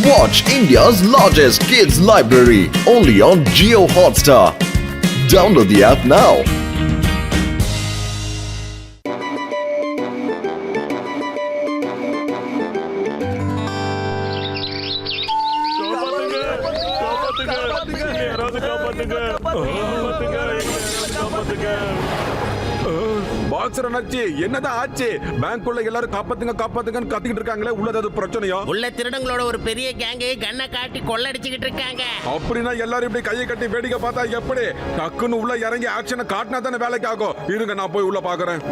Watch India's largest kids library only on Jio Hotstar. Download the app now. Boxer அண்ணாச்சி என்னதான் ஆச்சு? பேங்க்குள்ள எல்லாரும் காப்பாத்துங்க காப்பாத்துங்கன்னு கத்திக்கிட்டு இருக்காங்களே, உள்ள ஏதாவது பிரச்சனையா? உள்ள திருடங்களோட ஒரு பெரிய கேங்கு கண்ணை காட்டி கொள்ளடிச்சுக்கிட்டு இருக்காங்க. அப்படின்னா எல்லாரும் இப்படி கையை கட்டி வேடிக்கை பார்த்தா எப்படி? டக்குன்னு உள்ள இறங்கி ஆக்ஷனை காட்டினா தானே வேலைக்கு ஆகும். இருங்க நான் போய் உள்ள பாக்குறேன்.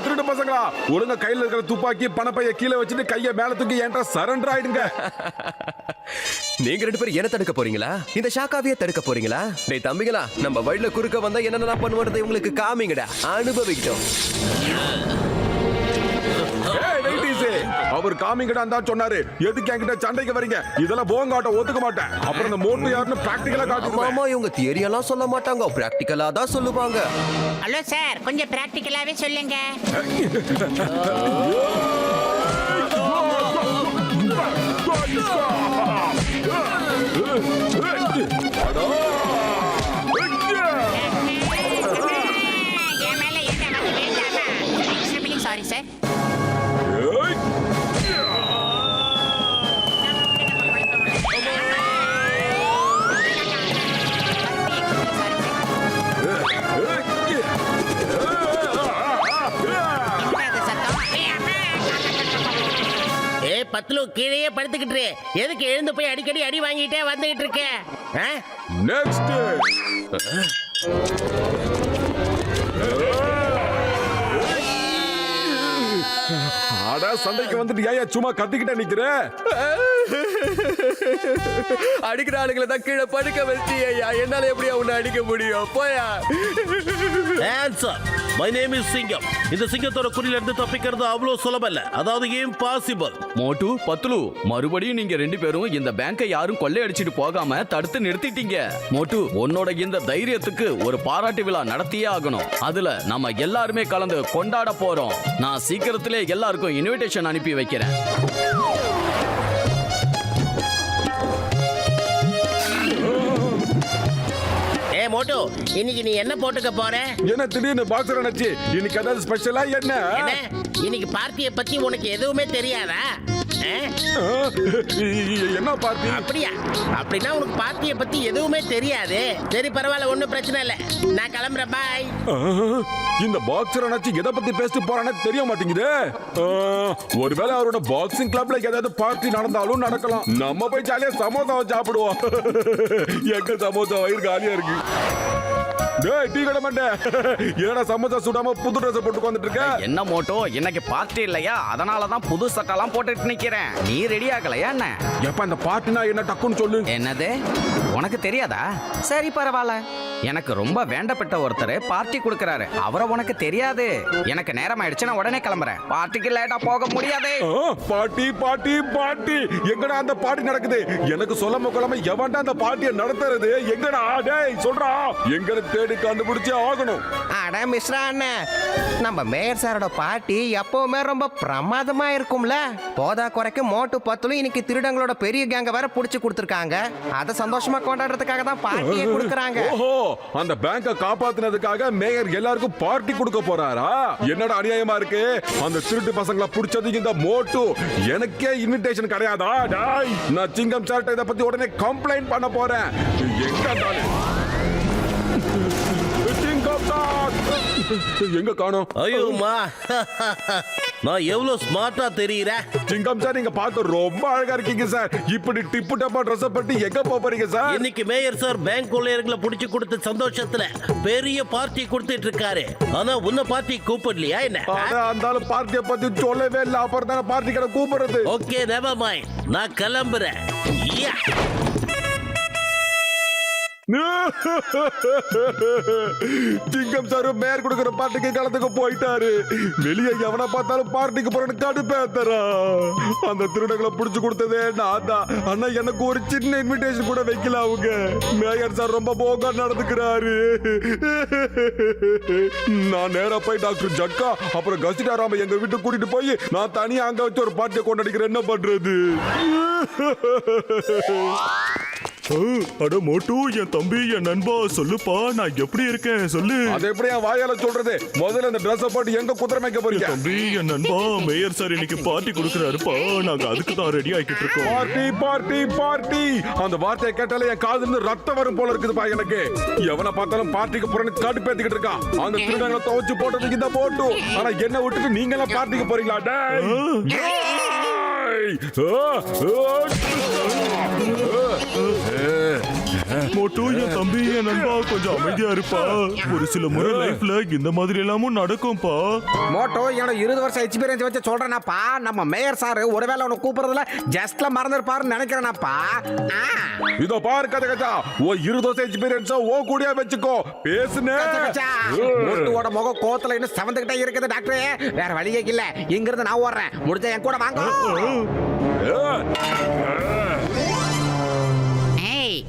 திருட்டு பசங்களா, ஒழுங்கா கையில இருக்கிற துப்பாக்கி பணப்பைய கீழே வச்சுட்டு கைய மேல தூக்கி என்ற சரண்டர் ஆயிடுங்க. நீங்க ரெண்டு பேரும் என்ன தடுக்க போறீங்களா? இந்த ஷாக்காவிய தடுக்க போறீங்களா? டேய் தம்பிங்களா, நம்ம வழியில குறுக்க வந்தா என்னென்ன பண்ணுவதை உங்களுக்கு காமிங்கடா, அனுபவிக்கிட்டோம். அவர் காமிங்கடா தான் சொன்னாரு. எதுக்கு என்கிட்ட சண்டைக்கு வரீங்க? இதெல்லாம் போங்காட்ட ஒத்துக்க மாட்டேன். அப்புறம் இந்த மோட்டு யாருன்னு பிராக்டிகலா காட்டுங்க. மாமா இவங்க தியரி எல்லாம் சொல்ல மாட்டாங்க, பிராக்டிகலா தான் சொல்லுவாங்க. ஹலோ சார், கொஞ்சம் பிராக்டிகலாவே சொல்லுங்க. Sorry sir. பத்லு கீழே படுத்துக்கிட்டு எதுக்கு எழுந்து போய் அடிக்கடி அடி வாங்கிட்டே வந்துகிட்டு இருக்க? நெக்ஸ்ட் அட சண்டைக்கு வந்துட்டு ஏன் சும்மா கத்திக்கிட்டே நிக்கிற? அடிக்கிற ஆளுங்களை தான் கீழே படுக்க வச்சியா, என்னால எப்படியா உன்னை அடிக்க முடியும்? போயா. ஆன்சர். மை நேம் இஸ் சிங்கம். இந்த சிங்கத்தோட குறியில இருந்து தப்பிக்கிறது அவ்வளவு சுலபம் இல்ல, அதாவது இம்பாசிபிள். மோட்டு பத்லு, மறுபடியும் நீங்க ரெண்டு பேரும் இந்த பேங்கை யாரும் கொள்ளையடிச்சிட்டு போகாம தடுத்து நிறுத்திட்டீங்க. மோட்டு, உன்னோட இந்த தைரியத்துக்கு ஒரு பாராட்டு விழா நடத்தியே ஆகணும். அதுல நம்ம எல்லாருமே கலந்து கொண்டாட போறோம். நான் சீக்கிரத்திலே எல்லாருக்கும் இன்விடேஷன் அனுப்பி வைக்கிறேன். மோட்டு, இன்னைக்கு நீ என்ன போட்டுக்க போற? என்ன திடீர்னு பாக்ஸர் அண்ணாச்சி, இன்னைக்கு ஏதாவது ஸ்பெஷலா? என்ன இன்னைக்கு பார்ட்டியை பத்தி உனக்கு எதுவுமே தெரியாதா? என்ன பார்ட்டி? அப்படியா? அப்படின்னா உனக்கு பார்ட்டியை பத்தி எதுவுமே தெரியாது. சரி பரவாயில்ல, ஒன்னும் பிரச்சனை இல்ல, நான் கிளம்புறேன். பாய். இந்த பாக்ஸர் அண்ணாச்சி எதை பத்தி பேசிட்டு போறானே தெரிய மாட்டேங்குது. ஒருவேளை அவரோட பாக்ஸிங் கிளப்ல ஏதாவது பார்ட்டி நடந்தாலும் நடக்கலாம். நம்ம போய் ஜாலியா சமோசாவை சாப்பிடுவோம். எங்க சமோசா வயிறு காலியா இருக்கு. டேய் டீ கடை மாட்டே, ஏன்னா சமோசா சுடாம புது ட்ரெஸ் போட்டு வந்துட்டு இருக்க? என்ன மோட்டோ, இன்னைக்கு பார்ட்டி இல்லையா? அதனாலதான் புது சட்டெல்லாம் போட்டுட்டு நிக்கிறேன். நீ ரெடி ஆகலையா என்ன? எப்ப இந்த பார்ட்டினா என்ன டக்குன்னு சொல்லு. என்னது, உனக்கு தெரியாதா? சரி பரவாயில்ல. எனக்கு ரொம்ப வேண்டப்பட்ட ஒருத்தர் பார்ட்டி கொடுக்கறாரு. அவரை உனக்கு தெரியாது. எனக்கு நேரம் ஆயிடுச்சு, நான் உடனே கிளம்புறேன். பார்ட்டிக்கு லேட்டா போக முடியாது. பார்ட்டி பார்ட்டி பார்ட்டி எங்கடா அந்த பார்ட்டி நடக்குது? எனக்கு சொல்லாம கொள்ளாம எவன்டா அந்த பார்ட்டியை நடத்துறது? எங்கடா? டேய் சொல்றா, எங்க தேடி கண்டுபிடிச்சே ஆகணும். அட மிஸ்ரா அண்ணன், நம்ம மேயர் சாரோட பார்ட்டி எப்பவுமே ரொம்ப பிரமாதமா இருக்கும்ல. போதா குறைக்கு மோட்டு பத்துலும் இன்னைக்கு திருடங்களோட பெரிய கேங்க வேற புடிச்சு கொடுத்துருக்காங்க. அதை சந்தோஷமா கொண்டாடுறதுக்காக தான் பார்ட்டியை கொடுக்கறாங்க. ஓஹோ, அந்த பேங்கை காப்பாத்துனதுக்காக மேயர் எல்லாருக்கும் பார்ட்டி கொடுக்க போறாரா? என்னடா அநியாயமா இருக்கு. அந்த திருட்டு பசங்களை புடிச்சது இந்த மோட்டு. எனக்கே இன்விடேஷன் கிடையாதா? டேய், நான் சிங்கம் சார்ட்ட இத பத்தி உடனே கம்ப்ளைண்ட் பண்ண போறேன். எங்க எங்க காணோம்? ஐயோமா, நான் எவ்வளவு ஸ்மார்ட்டா தெரியுறேன். சிங்கம் சார், நீங்க பார்க்க ரொம்ப அழகா இருக்கீங்க சார். இப்படி டிப்பு டப்பா ட்ரெஸ் பட்டி எங்க போறீங்க சார்? இன்னைக்கு மேயர் சார் பேங்க் கொள்ளையர்களை புடிச்சு கொடுத்த சந்தோஷத்துல பெரிய பார்ட்டி கொடுத்துட்டு இருக்காரு. ஆனா உன்ன பார்ட்டி கூப்பிடலையா என்ன? அந்த பார்ட்டியை பத்தி சொல்லவே இல்லை. அப்புறம் தானே பார்ட்டி கடை கூப்பிடுறது. ஓகே, நெவர் மைண்ட், நான் கிளம்புறேன். சிங்கம் சார் மேயர் கொடுக்கிற பார்ட்டிக்கு களத்துக்கு போயிட்டாரு. வெளியே எவனை பார்த்தாலும் பார்ட்டிக்கு போறேன்னு கடுப்பேத்தரா. அந்த திருடங்களை புடிச்சு கொடுத்ததே நான் தான். ஆனா எனக்கு ஒரு சின்ன இன்விடேஷன் கூட வைக்கல அவங்க. மேயர் சார் ரொம்ப போகா நடந்துக்கிறாரு. நான் நேரா போய் டாக்டர் ஜக்கா அப்புறம் கசிடாராம எங்க வீட்டுக்கு கூட்டிட்டு போய் நான் தனியா அங்க வச்சு ஒரு பார்ட்டியை கொண்டாடிக்கிறேன். என்ன பண்றது? அட மோட்டு, என் தம்பி, என் நண்பா, சொல்லுப்பா, நான் எப்படி இருக்கேன் சொல்லு. அது எப்படி என் வாயால சொல்றது? முதல்ல இந்த Dress போட்டு எங்க குதிரை மேய்க்க என் போறீங்க? தம்பி, என் நண்பா, மேயர் சார் இன்னைக்கு பார்ட்டி கொடுக்கறாருப்பா. நாங்க அதுக்கு தான் ரெடி ஆகிட்டு இருக்கோம். பார்ட்டி பார்ட்டி பார்ட்டி அந்த வார்த்தையை கேட்டாலே என் காதுல இருந்து ரத்தம் வரும் போல இருக்குதுப்பா எனக்கு. எவனை பார்த்தாலும் பார்ட்டிக்கு போறேன்னு கடுப்பேத்திக்கிட்டு இருக்கான். அந்த திருடங்களை துவச்சு போட்டதுக்கு இந்த போட்டு. ஆனா என்ன விட்டுட்டு நீங்க எல்லாம் பார்ட்டிக்கு போறீங்களா? மோட்டு, என் தம்பி, என் நண்பா, கொஞ்சம் அமைதியா இருப்பா. ஒரு சில முறை லைஃப்ல இந்த மாதிரி எல்லாமும் நடக்கும்பா. மோட்டோ என்னோட 20 வருஷம் எக்ஸ்பீரியன்ஸ் வச்சு சொல்றேனாப்பா. நம்ம மேயர் சார் ஒருவேளை உனக்கு கூப்பிடுறதுல ஜஸ்ட்ல மறந்துருப்பாருன்னு நினைக்கிறேனாப்பா. இதோ பாரு கதை கச்சா, ஓ 20 வருஷம் எக்ஸ்பீரியன்ஸ் ஓ கூடியா வச்சுக்கோ. பேசுனே மோட்டுவோட முகம் கோத்துல இன்னும் செவந்துகிட்டே இருக்குது டாக்டர். வேற வழியே இல்ல. இங்க இருந்து நான் ஓடுறேன். முடிஞ்சா என் கூட வாங்க. ஏய்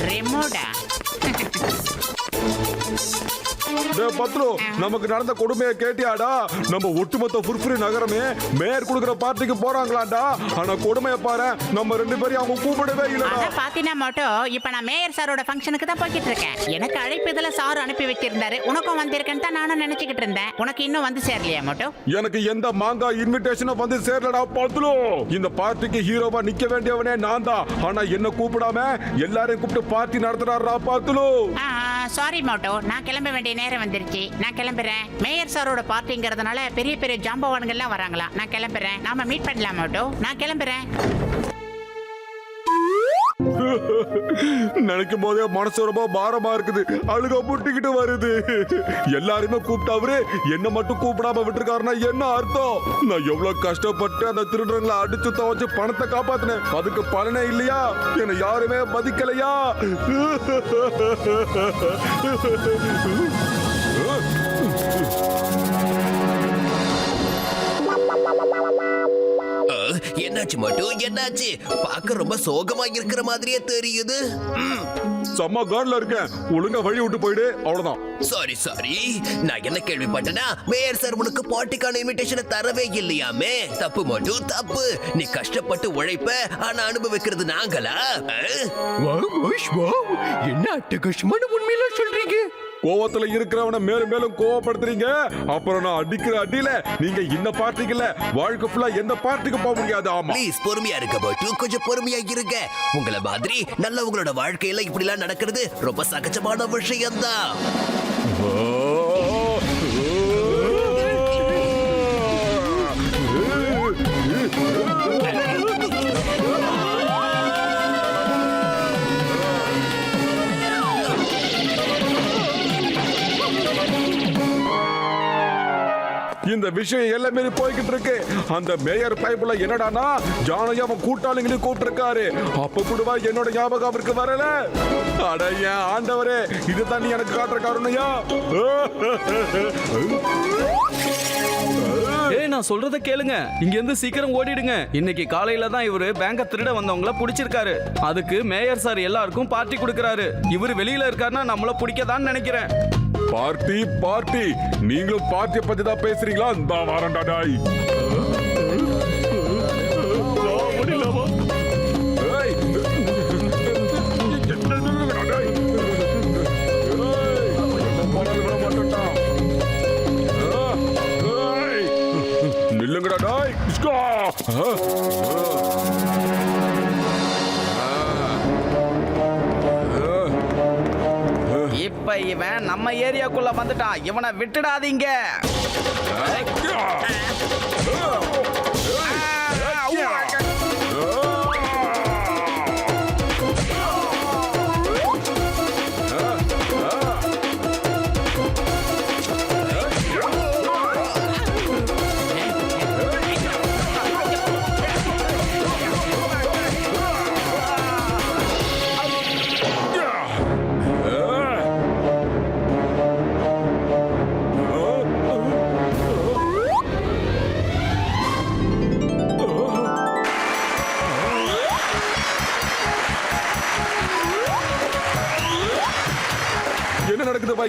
ரெமோடா பத்ரு, நமக்கு நடந்த கொடுமையை கேட்டியாடா? நம்ம ஒட்டுமொத்த புர்புரி நகரமே மேயர் கொடுக்கிற பார்ட்டிக்கு போறாங்களாண்டா. ஆனா கொடுமையை பாரு, நம்ம 2 பேரையும் அவங்க கூப்பிடவே இல்லடா. அத பாத்தினா மட்டும் இப்ப நான் மேயர் சாரோட ஃபங்க்ஷனுக்கு தான் போய்கிட்டு இருக்கேன். எனக்கு அழைப்பு இதெல்லாம் சார் அனுப்பி வச்சிருந்தாரு. உனக்கும் வந்திருக்கேன்னு தான் நானும் நினைச்சுக்கிட்டு இருந்தேன். உனக்கு இன்னும் வந்து சேரலையா மட்டும்? எனக்கு எந்த மாங்கா இன்விடேஷனும் வந்து சேரலடா பத்ரு. இந்த பார்ட்டிக்கு ஹீரோவா நிக்க வேண்டியவனே நான் தான். ஆனா என்ன கூப்பிடாம எல்லாரையும் கூப்பிட்டு பார்ட்டி நடத்துறாரா பத்ரு. சாரி மோட்டோ, நான் கிளம்ப வேண்டிய நேரம் வந்துருச்சு. நான் கிளம்புறேன். மேயர் சாரோட பார்ட்டிங்கிறதுனால பெரிய பெரிய ஜாம்பவான்கள்லாம் வராங்களா. நான் கிளம்புறேன். நாம மீட் பண்ணலாம் மோட்டோ. நான் கிளம்புறேன். நினைக்கும் போதே மனசு ரொம்ப பாரமா இருக்குது. அழுக முட்டிக்கிட்டு வருது. எல்லாருமே கூப்பிட்டு அவரு என்ன மட்டும் கூப்பிடாம விட்டுருக்காருன்னா என்ன அர்த்தம்? நான் எவ்வளவு கஷ்டப்பட்டு அந்த திருடங்களை அடிச்சு துவச்சு பணத்தை காப்பாத்தினேன். அதுக்கு பலனே இல்லையா? என்னை யாருமே மதிக்கலையா? என்னாச்சு மட்டும் என்னாச்சு? பார்க்க ரொம்ப சோகமா இருக்கிற மாதிரியே தெரியுது. செம்ம கார்ல இருக்கேன். ஒழுங்கா வழி விட்டு போயிடு, அவ்வளவுதான். சாரி சாரி, நான் என்ன கேள்விப்பட்டேன்னா மேயர் சார் உனக்கு பார்ட்டிக்கான இன்விடேஷனை தரவே இல்லையாமே. தப்பு மட்டும் தப்பு. நீ கஷ்டப்பட்டு உழைப்ப, ஆனா அனுபவிக்கிறது நாங்களா? என்ன அட்டகாசமான உண்மையில சொல்றீங்க? கோவத்துல இருக்கிறவனை மேலும் மேலும் கோவப்படுத்துறீங்க. அப்புறம் நான் அடிக்கிற அடியில நீங்க இந்த பார்ட்டிக்கு இல்ல, வாழ்க்கை ஃபுல்லா எந்த பார்ட்டிக்கு போக முடியாது. ஆமா, ப்ளீஸ் பொறுமையா இருக்க மட்டும், கொஞ்சம் பொறுமையா இருங்க. உங்களை மாதிரி நல்லவங்களோட வாழ்க்கையில இப்படி எல்லாம் நடக்கிறது ரொம்ப சகஜமான விஷயம் தான். இந்த விஷயம் எல்லாமே போய்கிட்டு இருக்கு. அந்த மேயர் பைப்புல என்னடானா ஜானையா அவன் கூட்டாளிங்களையும் கூப்பிட்டிருக்காரு. அப்ப கூடவா என்னோட ஞாபகம் அவருக்கு வரல. அட என் ஆண்டவரே, இதுதான் நீ எனக்கு காட்டுற காரணையா? ஏய், நான் சொல்றத கேளுங்க. இங்க இருந்து சீக்கிரம் ஓடிடுங்க. இன்னைக்கு காலையில தான் இவரு பேங்க திருட வந்தவங்கள புடிச்சிருக்காரு. அதுக்கு மேயர் சார் எல்லாருக்கும் பார்ட்டி கொடுக்கறாரு. இவரு வெளியில இருக்காருன்னா நம்மள பிடிக்கதான்னு நினைக்கிறேன். பார்ட்டி பார்ட்டி, நீங்களும் பார்ட்டியை பத்தி தான் பேசுறீங்களா? இந்த வாரண்டா டாய். நில்லுங்கடா டாய். இப்ப இவன் நம்ம ஏரியாக்குள்ள வந்துட்டான். இவனை விட்டுடாதீங்க.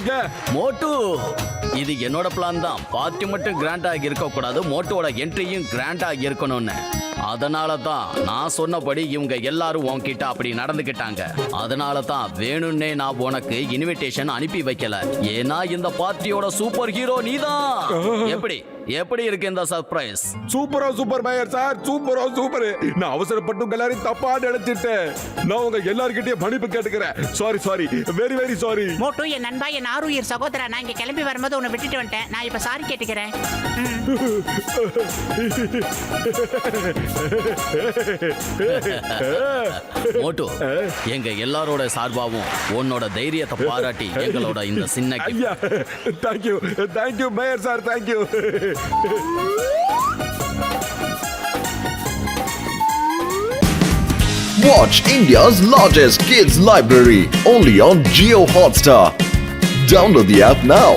வைங்க. மோட்டு இது என்னோட பிளான் தான். பார்ட்டி மட்டும் கிராண்டா இருக்க கூடாது, மோட்டோட என்ட்ரியும் கிராண்டா இருக்கணும்னு. அதனால தான் நான் சொன்னபடி இவங்க எல்லாரும் உன்கிட்ட அப்படி நடந்துக்கிட்டாங்க. அதனால தான் வேணும்னே நான் உனக்கு இன்விடேஷன் அனுப்பி வைக்கல. ஏன்னா இந்த பார்ட்டியோட சூப்பர் ஹீரோ நீதான். எப்படி எப்படி இருக்கு இந்த surprise? Super mayor sir, super. நான் அவசரப்பட்டு உங்க எல்லாரையும் தப்பா நினைச்சிட்டேன். நான் உங்க எல்லார்கிட்டயும் மன்னிப்பு கேட்டுக்கிறேன். Sorry, very sorry. மோட்டு என் நண்பா, என் ஆறுயிர் சகோதரா, நான் இங்க கிளம்பி வரும்போது உன்னை விட்டுட்டு வந்துட்டேன். நான் இப்ப சாரி கேட்டுக்கிறேன். மோட்டு, எங்க எல்லாரோட சார்பாவும் உன்னோட தைரியத்தை பாராட்டி எங்களோட இந்த சின்ன gift. ஐயா, thank you mayor sir, thank you. Watch India's largest kids library only on Geo Hotstar. Download the app now.